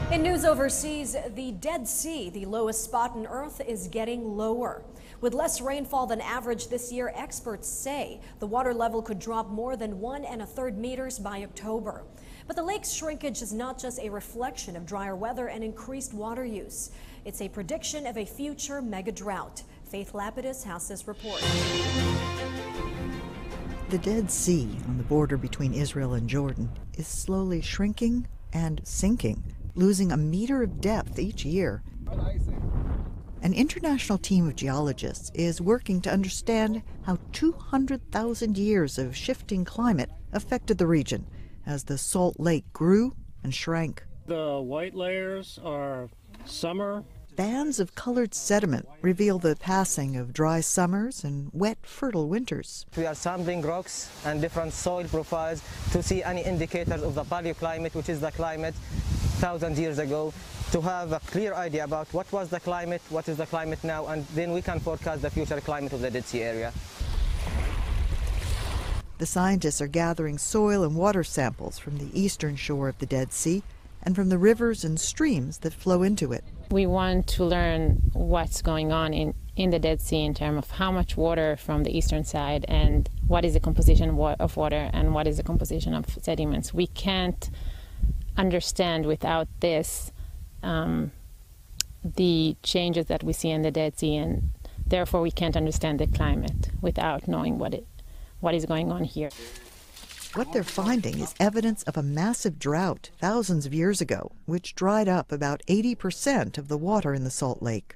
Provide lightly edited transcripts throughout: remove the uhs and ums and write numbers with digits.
In news overseas, the Dead Sea, the lowest spot on Earth, is getting lower. With less rainfall than average this year, experts say the water level could drop more than 1 1/3 meters by October. But the lake's shrinkage is not just a reflection of drier weather and increased water use. It's a prediction of a future mega drought. Faith Lapidus has this report. The Dead Sea, on the border between Israel and Jordan, is slowly shrinking and sinking, losing a meter of depth each year. An international team of geologists is working to understand how 200,000 years of shifting climate affected the region as the Salt Lake grew and shrank. The white layers are summer. Bands of colored sediment reveal the passing of dry summers and wet, fertile winters. We are sampling rocks and different soil profiles to see any indicators of the paleoclimate, which is the climate 1,000 years ago, to have a clear idea about what was the climate, what is the climate now, and then we can forecast the future climate of the Dead Sea area. The scientists are gathering soil and water samples from the eastern shore of the Dead Sea and from the rivers and streams that flow into it. We want to learn what's going on in the Dead Sea in terms of how much water from the eastern side and what is the composition of water and what is the composition of sediments. We can't understand without this the changes that we see in the Dead Sea, and therefore we can't understand the climate without knowing what is going on here. What they're finding is evidence of a massive drought thousands of years ago, which dried up about 80% of the water in the Salt Lake.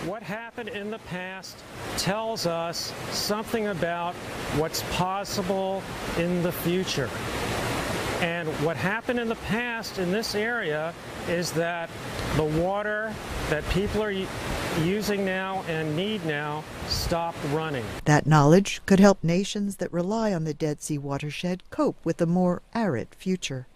What happened in the past tells us something about what's possible in the future. And what happened in the past in this area is that the water that people are using now and need now stopped running. That knowledge could help nations that rely on the Dead Sea watershed cope with a more arid future.